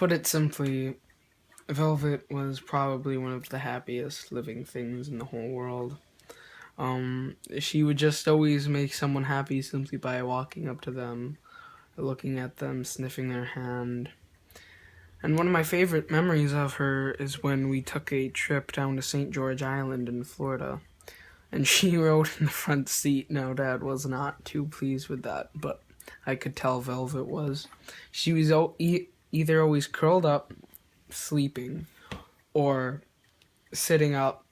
put it simply, Velvet was probably one of the happiest living things in the whole world. She would just always make someone happy simply by walking up to them, looking at them, sniffing their hand. And one of my favorite memories of her is when we took a trip down to St. George Island in Florida. And she rode in the front seat. Now, Dad was not too pleased with that, but I could tell Velvet was. She was either always curled up, sleeping, or sitting up,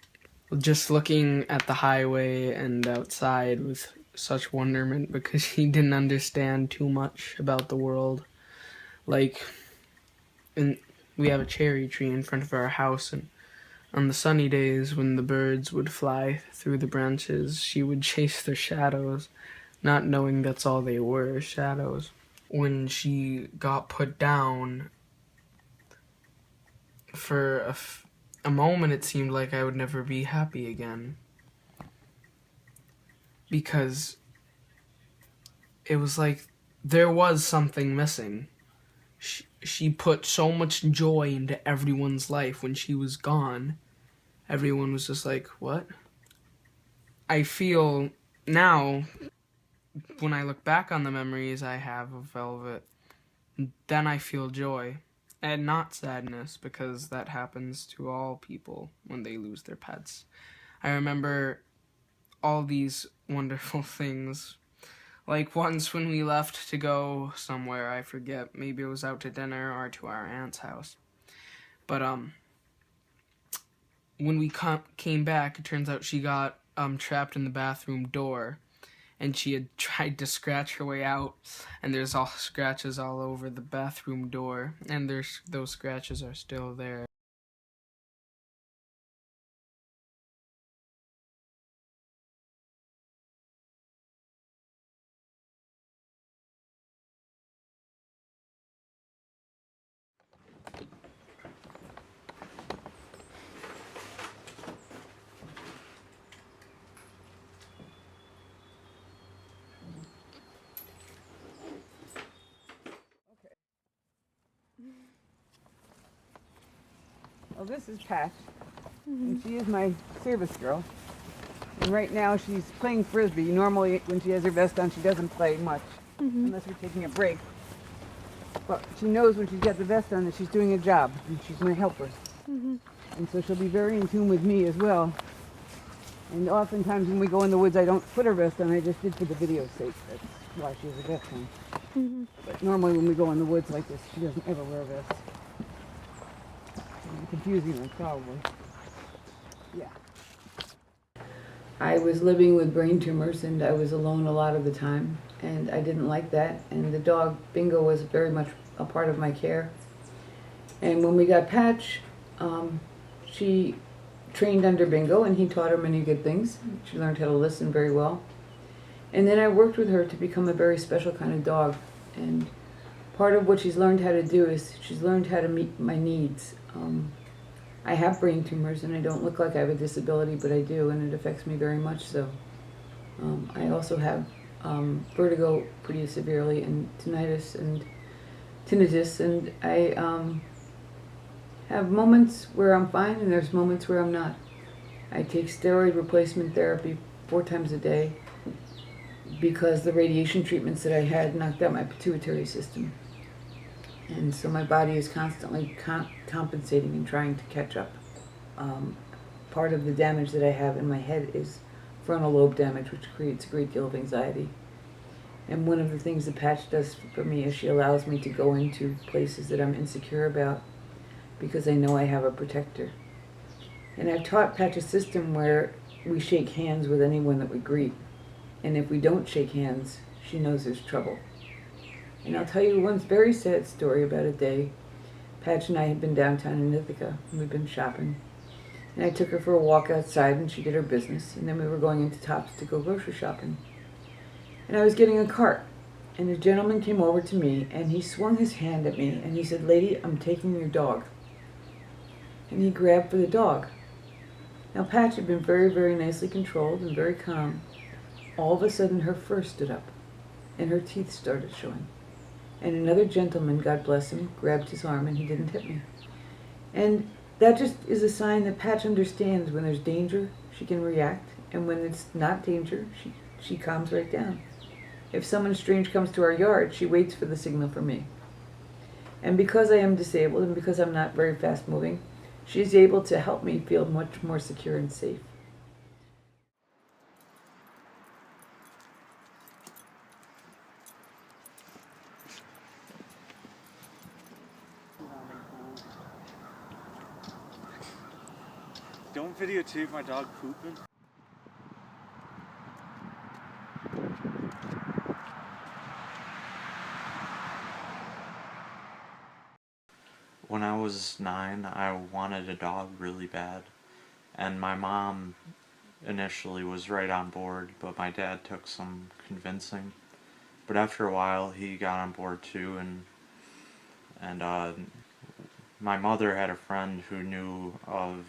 just looking at the highway and outside with such wonderment because she didn't understand too much about the world. Like, we have a cherry tree in front of our house, and on the sunny days when the birds would fly through the branches, she would chase their shadows, not knowing that's all they were, shadows. When she got put down, for a moment it seemed like I would never be happy again. Because it was like there was something missing. She put so much joy into everyone's life. When she was gone, everyone was just like, what? I feel now, when I look back on the memories I have of Velvet, then I feel joy and not sadness, because that happens to all people when they lose their pets. I remember all these wonderful things. Like once when we left to go somewhere, I forget, maybe it was out to dinner or to our aunt's house. But when we came back, it turns out she got trapped in the bathroom door, and she had tried to scratch her way out, and there's all scratches all over the bathroom door, and those scratches are still there. Well, this is Pat, and she is my service girl. And right now she's playing Frisbee. Normally when she has her vest on, she doesn't play much, unless we're taking a break. But she knows when she's got the vest on that she's doing a job, and she's my helper. And so she'll be very in tune with me as well. And oftentimes when we go in the woods, I don't put her vest on. I just did for the video's sake. That's why she has a vest on. But normally when we go in the woods like this, she doesn't ever wear a vest. Confusing them, probably. Yeah. I was living with brain tumors, and I was alone a lot of the time, and I didn't like that. And the dog Bingo was very much a part of my care. And when we got Patch, she trained under Bingo, and he taught her many good things. She learned how to listen very well. And then I worked with her to become a very special kind of dog. And part of what she's learned how to do is she's learned how to meet my needs. I have brain tumors, and I don't look like I have a disability, but I do, and it affects me very much so. I also have vertigo pretty severely, and tinnitus, and I have moments where I'm fine, and there's moments where I'm not. I take steroid replacement therapy 4 times a day because the radiation treatments that I had knocked out my pituitary system. And so my body is constantly compensating and trying to catch up. Part of the damage that I have in my head is frontal lobe damage, which creates a great deal of anxiety. And one of the things that Patch does for me is she allows me to go into places that I'm insecure about because I know I have a protector. And I've taught Patch a system where we shake hands with anyone that we greet. And if we don't shake hands, she knows there's trouble. And I'll tell you one very sad story about a day. Patch and I had been downtown in Ithaca, and we'd been shopping. And I took her for a walk outside, and she did her business. And then we were going into Tops to go grocery shopping. And I was getting a cart. And a gentleman came over to me, and he swung his hand at me, and he said, "Lady, I'm taking your dog." And he grabbed for the dog. Now, Patch had been very, very nicely controlled and very calm. All of a sudden, her fur stood up, and her teeth started showing. And another gentleman, God bless him, grabbed his arm and he didn't hit me. And that just is a sign that Patch understands when there's danger, she can react, and when it's not danger, she calms right down. If someone strange comes to our yard, she waits for the signal for me. And because I am disabled and because I'm not very fast moving, she's able to help me feel much more secure and safe. Don't videotape my dog pooping. When I was 9, I wanted a dog really bad, and my mom initially was right on board, but my dad took some convincing. But after a while, he got on board too, and my mother had a friend who knew of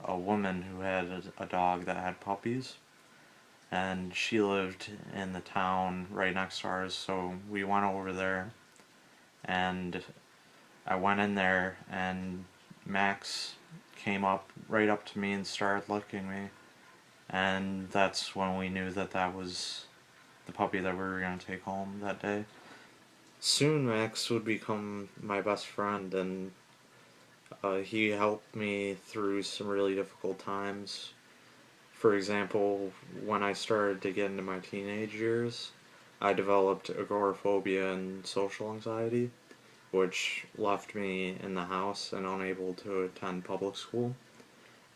a woman who had a dog that had puppies, and she lived in the town right next to ours, so we went over there, and I went in there, and Max came up right up to me and started licking me, and that's when we knew that that was the puppy that we were going to take home that day. Soon Max would become my best friend, and he helped me through some really difficult times. For example, when I started to get into my teenage years, I developed agoraphobia and social anxiety, which left me in the house and unable to attend public school.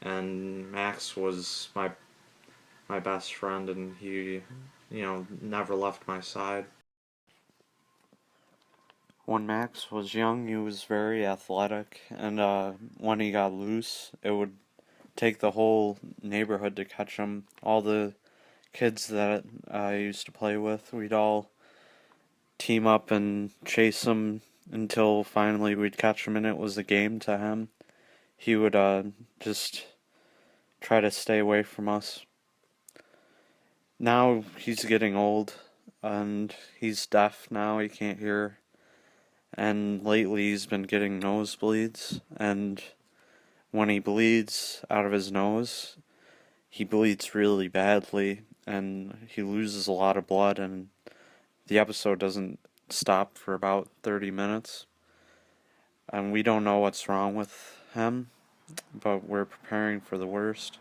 And Max was my best friend, and he, never left my side. When Max was young, he was very athletic, and when he got loose, it would take the whole neighborhood to catch him. All the kids that I used to play with, we'd all team up and chase him until finally we'd catch him, and it was a game to him. He would just try to stay away from us. Now he's getting old, and he's deaf now, he can't hear. And lately he's been getting nosebleeds, and when he bleeds out of his nose, he bleeds really badly, and he loses a lot of blood, and the episode doesn't stop for about 30 minutes. And we don't know what's wrong with him, but we're preparing for the worst.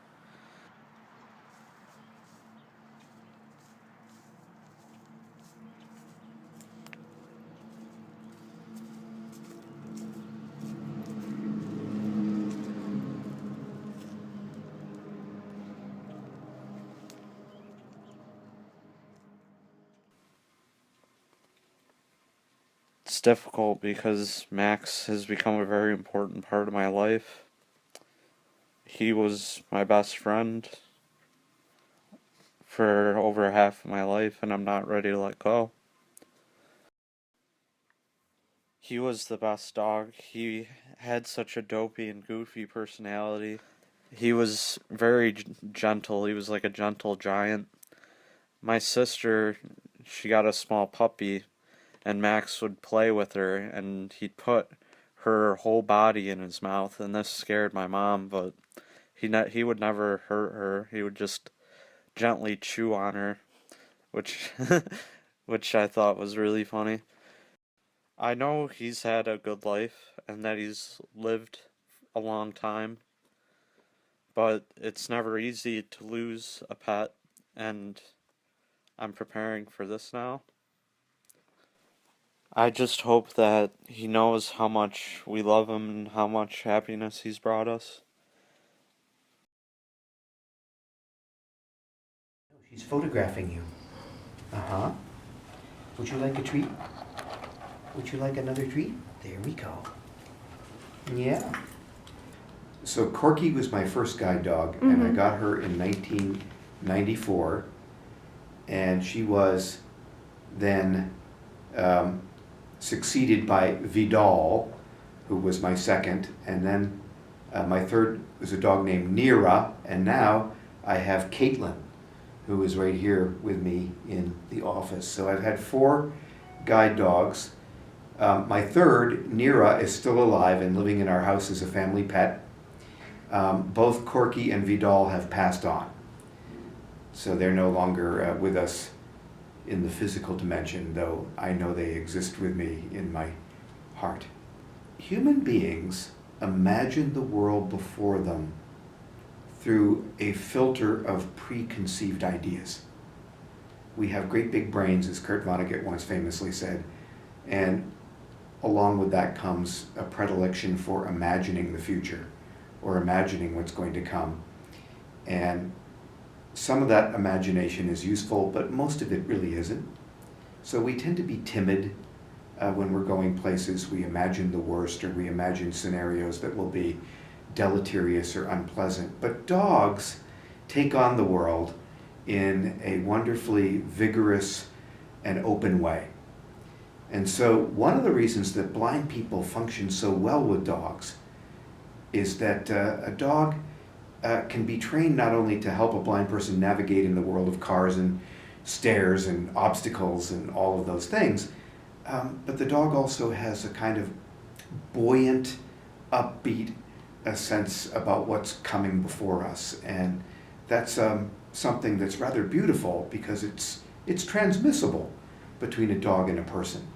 It's difficult because Max has become a very important part of my life. He was my best friend for over half of my life, and I'm not ready to let go. He was the best dog. He had such a dopey and goofy personality. He was very gentle. He was like a gentle giant. My sister, she got a small puppy, and Max would play with her, and he'd put her whole body in his mouth, and this scared my mom, but he would never hurt her. He would just gently chew on her, which which I thought was really funny. I know he's had a good life and that he's lived a long time, but it's never easy to lose a pet, and I'm preparing for this now. I just hope that he knows how much we love him and how much happiness he's brought us. She's photographing you. Uh-huh. Would you like a treat? Would you like another treat? There we go. Yeah. So Corky was my first guide dog, and I got her in 1994, and she was then succeeded by Vidal, who was my second, and then my third was a dog named Nira, and now I have Caitlin, who is right here with me in the office. So I've had 4 guide dogs. My third, Nira, is still alive and living in our house as a family pet. Both Corky and Vidal have passed on, so they're no longer with us in the physical dimension, though I know they exist with me in my heart. Human beings imagine the world before them through a filter of preconceived ideas. We have great big brains, as Kurt Vonnegut once famously said, and along with that comes a predilection for imagining the future or imagining what's going to come. And some of that imagination is useful, but most of it really isn't. So we tend to be timid when we're going places. We imagine the worst, or we imagine scenarios that will be deleterious or unpleasant. But dogs take on the world in a wonderfully vigorous and open way. And so one of the reasons that blind people function so well with dogs is that a dog can be trained not only to help a blind person navigate in the world of cars and stairs and obstacles and all of those things, but the dog also has a kind of buoyant, upbeat sense about what's coming before us. And that's something that's rather beautiful because it's transmissible between a dog and a person.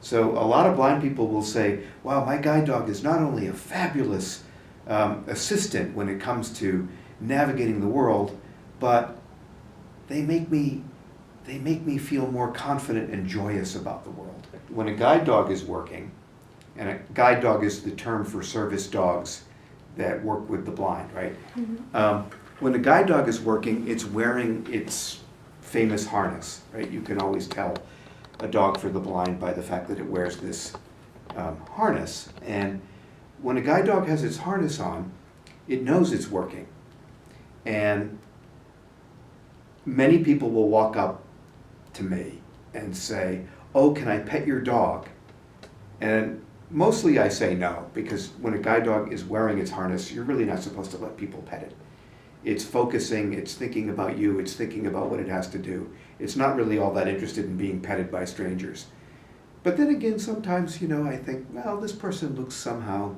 So a lot of blind people will say, wow, my guide dog is not only a fabulous assistant when it comes to navigating the world, but they make me feel more confident and joyous about the world. When a guide dog is working, and a guide dog is the term for service dogs that work with the blind, right? Mm-hmm. When a guide dog is working, it's wearing its famous harness, right? You can always tell a dog for the blind by the fact that it wears this harness. And when a guide dog has its harness on, it knows it's working. And many people will walk up to me and say, oh, can I pet your dog? And mostly I say no, because when a guide dog is wearing its harness, you're really not supposed to let people pet it. It's focusing, it's thinking about you, it's thinking about what it has to do. It's not really all that interested in being petted by strangers. But then again, sometimes, I think, well, this person looks somehow,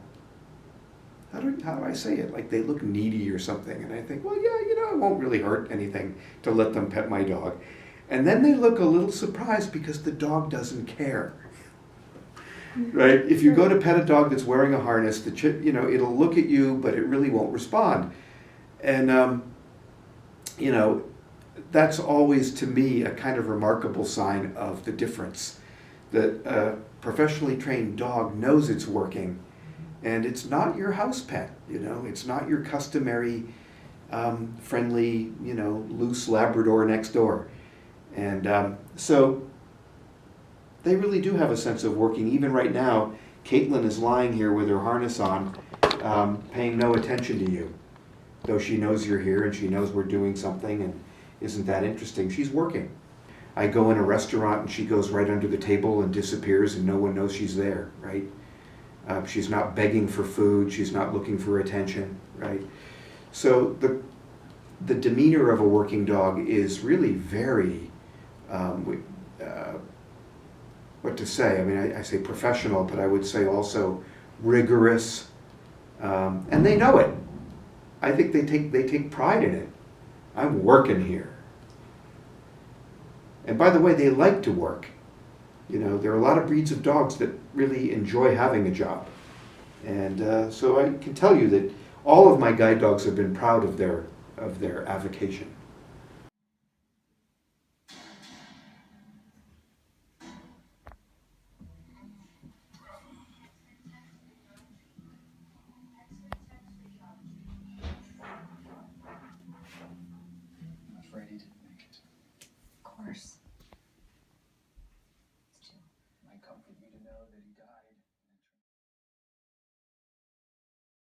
how do I say it? Like they look needy or something. And I think, well, yeah, it won't really hurt anything to let them pet my dog. And then they look a little surprised because the dog doesn't care. Right? If you go to pet a dog that's wearing a harness, it'll look at you, but it really won't respond. And, that's always, to me, a kind of remarkable sign of the difference. That a professionally trained dog knows it's working, and it's not your house pet, It's not your customary, friendly, loose Labrador next door. And so they really do have a sense of working. Even right now, Caitlin is lying here with her harness on, paying no attention to you. Though she knows you're here and she knows we're doing something and isn't that interesting, she's working. I go in a restaurant and she goes right under the table and disappears and no one knows she's there, right? She's not begging for food, she's not looking for attention, right? So the demeanor of a working dog is really very, what to say? I mean, I say professional, but I would say also rigorous, and they know it. I think they take pride in it. I'm working here. And by the way, they like to work. There are a lot of breeds of dogs that really enjoy having a job. And so I can tell you that all of my guide dogs have been proud of their avocation.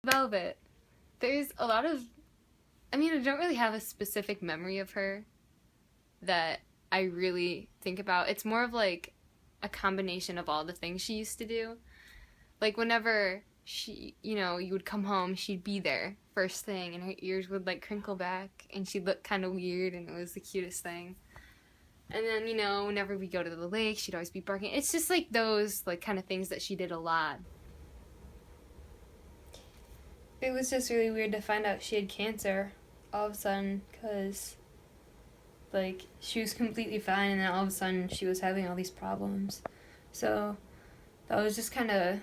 Velvet. There's a lot of, I don't really have a specific memory of her that I really think about. It's more of like a combination of all the things she used to do. Like whenever she, you would come home, she'd be there first thing and her ears would like crinkle back and she'd look kind of weird and it was the cutest thing. And then, you know, whenever we go to the lake, she'd always be barking. It's just like those like kind of things that she did a lot. It was just really weird to find out she had cancer all of a sudden, because like she was completely fine and then all of a sudden she was having all these problems. So that was just kind of, I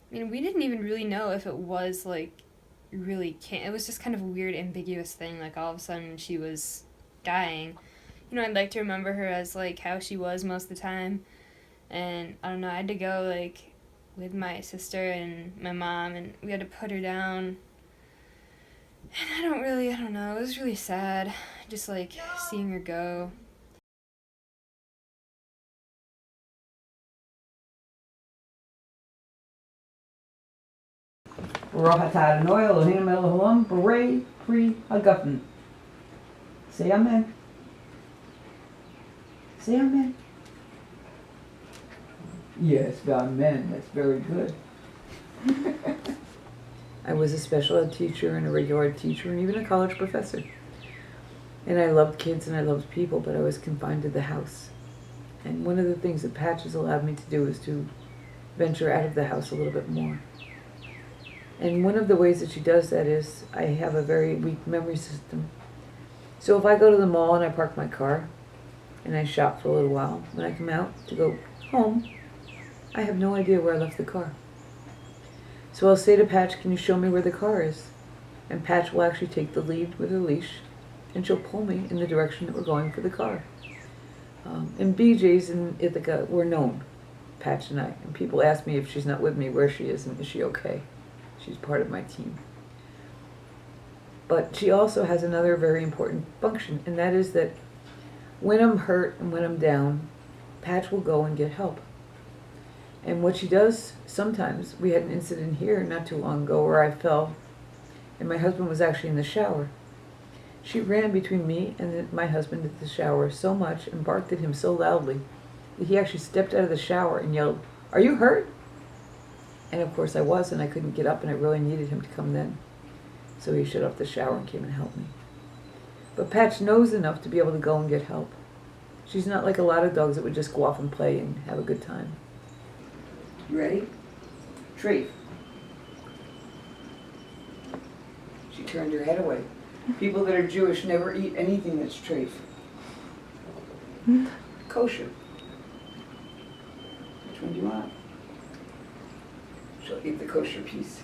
mean, we didn't even really know if it was like really it was just kind of a weird ambiguous thing, like all of a sudden she was dying. You know, I'd like to remember her as like how she was most of the time, and I don't know, I had to go like with my sister and my mom, and we had to put her down. And I don't know, it was really sad, just like seeing her go. Rohatad and oil, Elohim Elohim, Beret, Free, Hagafen. Say amen. Say amen. Yes, amen. That's very good. I was a special ed teacher and a regular ed teacher and even a college professor. And I loved kids and I loved people, but I was confined to the house. And one of the things that Patch has allowed me to do is to venture out of the house a little bit more. And one of the ways that she does that is I have a very weak memory system. So if I go to the mall and I park my car and I shop for a little while, when I come out to go home, I have no idea where I left the car. So I'll say to Patch, can you show me where the car is? And Patch will actually take the lead with her leash and she'll pull me in the direction that we're going for the car. And BJ's in Ithaca, we're known, Patch and I. And people ask me if she's not with me where she is and is she okay. She's part of my team. But she also has another very important function, and that is that when I'm hurt and when I'm down, Patch will go and get help. And what she does sometimes, we had an incident here not too long ago where I fell, and my husband was actually in the shower. She ran between me and my husband at the shower so much and barked at him so loudly that he actually stepped out of the shower and yelled, "Are you hurt?" And of course I was, and I couldn't get up, and I really needed him to come then. So he shut off the shower and came and helped me. But Patch knows enough to be able to go and get help. She's not like a lot of dogs that would just go off and play and have a good time. You ready? Treat. She turned her head away. People that are Jewish never eat anything that's treif. Kosher. Which one do you want? She'll eat the kosher piece.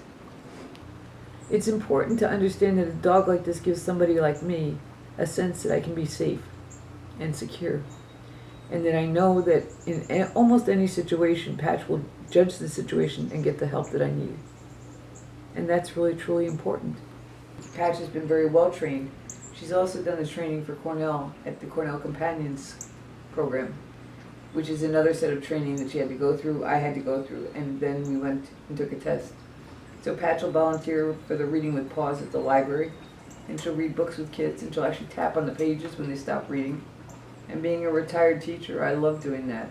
It's important to understand that a dog like this gives somebody like me a sense that I can be safe and secure. And that I know that in almost any situation, Patch will judge the situation and get the help that I need. And that's really, truly important. Patch has been very well trained. She's also done the training for Cornell at the Cornell Companions program, which is another set of training that she had to go through, I had to go through, and then we went and took a test. So Patch will volunteer for the Reading with Paws at the library, and she'll read books with kids, and she'll actually tap on the pages when they stop reading. And being a retired teacher, I love doing that.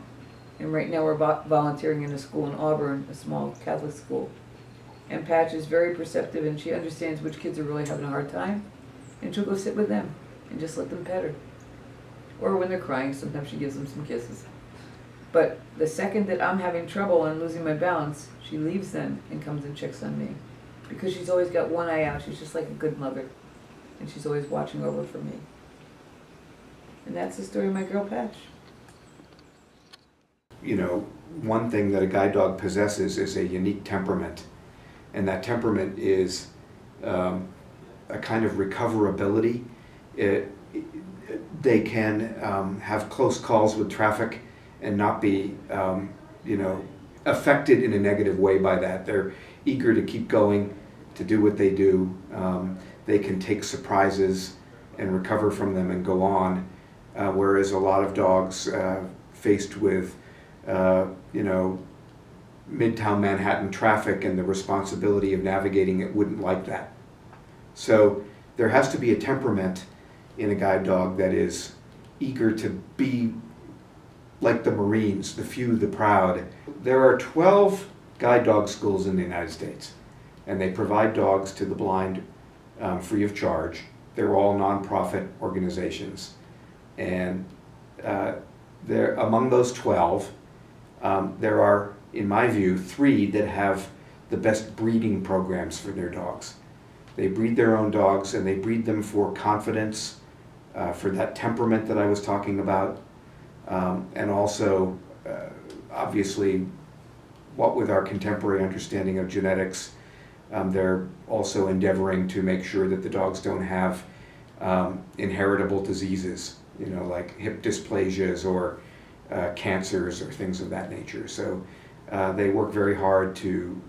And right now we're volunteering in a school in Auburn, a small Catholic school. And Patch is very perceptive, and she understands which kids are really having a hard time, and she'll go sit with them and just let them pet her. Or when they're crying, sometimes she gives them some kisses. But the second that I'm having trouble and losing my balance, she leaves them and comes and checks on me. Because she's always got one eye out. She's just like a good mother. And she's always watching over for me. And that's the story of my girl Patch. You know, one thing that a guide dog possesses is a unique temperament. And that temperament is a kind of recoverability. They can have close calls with traffic and not be, affected in a negative way by that. They're eager to keep going, to do what they do. They can take surprises and recover from them and go on, whereas a lot of dogs faced with, Midtown Manhattan traffic and the responsibility of navigating it wouldn't like that. So there has to be a temperament in a guide dog that is eager to be like the Marines, the few, the proud. There are 12 guide dog schools in the United States, and they provide dogs to the blind free of charge. They're all nonprofit organizations, and there among those 12, there are, in my view, 3 that have the best breeding programs for their dogs. They breed their own dogs, and they breed them for confidence, for that temperament that I was talking about, and also, obviously, what with our contemporary understanding of genetics, they're also endeavoring to make sure that the dogs don't have inheritable diseases, you know, like hip dysplasias or cancers or things of that nature. So they work very hard to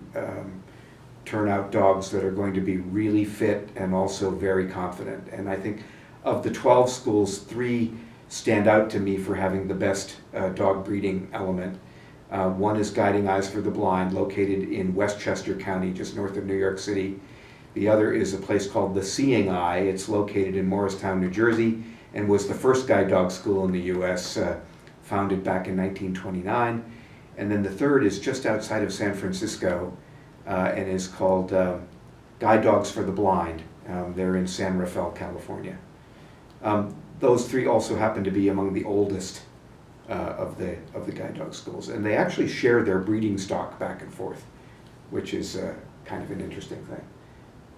turn out dogs that are going to be really fit and also very confident. And I think of the 12 schools, 3 stand out to me for having the best dog breeding element. One is Guiding Eyes for the Blind, located in Westchester County, just north of New York City. The other is a place called the Seeing Eye. It's located in Morristown, New Jersey, and was the first guide dog school in the U.S., founded back in 1929. And then the third is just outside of San Francisco, and is called Guide Dogs for the Blind. They're in San Rafael, California. Those 3 also happen to be among the oldest of the guide dog schools, and they actually share their breeding stock back and forth, which is kind of an interesting thing.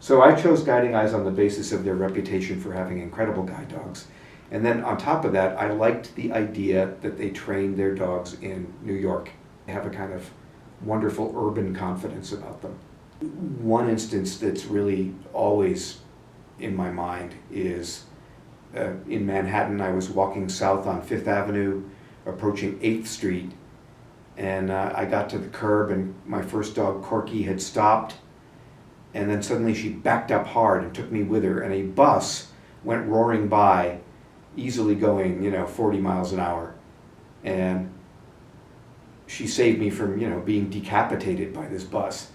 So I chose Guiding Eyes on the basis of their reputation for having incredible guide dogs, and then on top of that, I liked the idea that they train their dogs in New York. They have a kind of wonderful urban confidence about them. One instance that's really always in my mind is in Manhattan. I was walking south on 5th Avenue, approaching 8th Street, and I got to the curb, and my first dog, Corky, had stopped, and then suddenly she backed up hard and took me with her, and a bus went roaring by, easily going, 40 miles an hour, and she saved me from, being decapitated by this bus.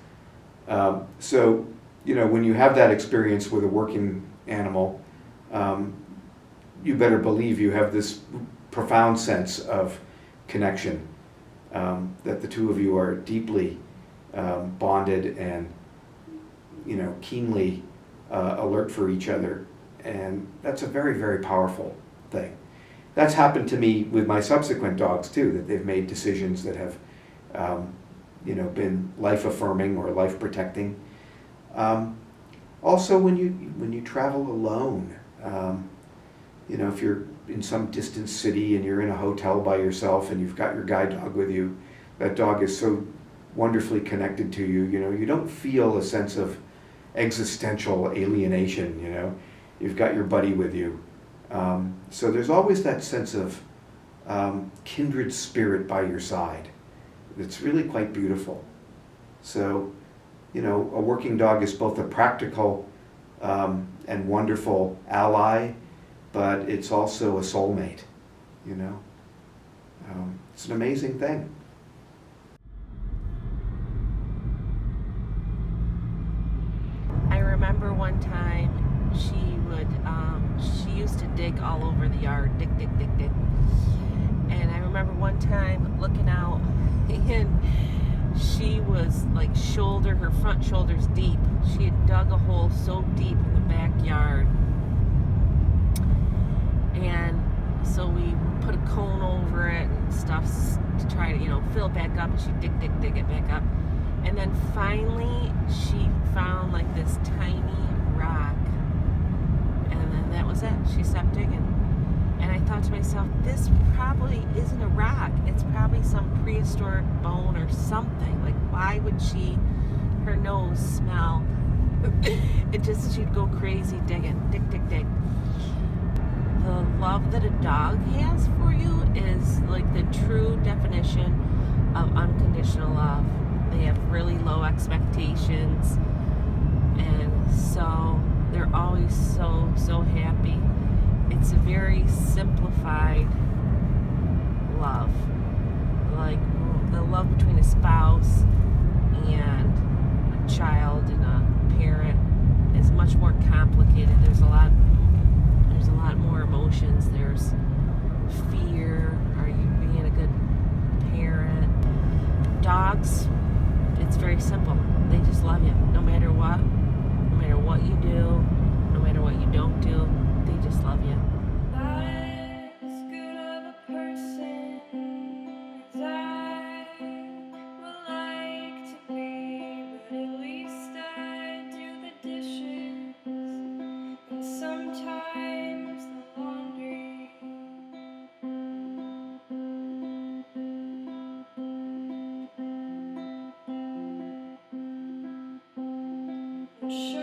So, when you have that experience with a working animal, you better believe you have this profound sense of connection, that the two of you are deeply bonded and keenly alert for each other, and that's a very, very powerful thing. That's happened to me with my subsequent dogs too, that they've made decisions that have been life affirming or life protecting. Also, when you travel alone, if you're in some distant city and you're in a hotel by yourself and you've got your guide dog with you, that dog is so wonderfully connected to you. You don't feel a sense of existential alienation. You've got your buddy with you. So there's always that sense of kindred spirit by your side. It's really quite beautiful. So, a working dog is both a practical and wonderful ally, but it's also a soulmate, It's an amazing thing. I remember one time she used to dig all over the yard, dig. And I remember one time looking out and she was like her front shoulders deep. She had dug a hole so deep in the backyard. And so we put a cone over it and stuff to try to, fill it back up, and she'd dig it back up. And then finally she found like this tiny rock. And then that was it. She stopped digging. And I thought to myself, this probably isn't a rock. It's probably some prehistoric bone or something. Like, why would her nose smell? She'd go crazy digging, dig. The love that a dog has for you is like the true definition of unconditional love. They have really low expectations, and so they're always so happy. It's a very simplified love. Like the love between a spouse and a child and a parent is much more complicated. There's a lot more emotions. There's fear. Are you being a good parent? Dogs, it's very simple. They just love you no matter what you do, no matter what you don't do. They just love you. Life's good of a show.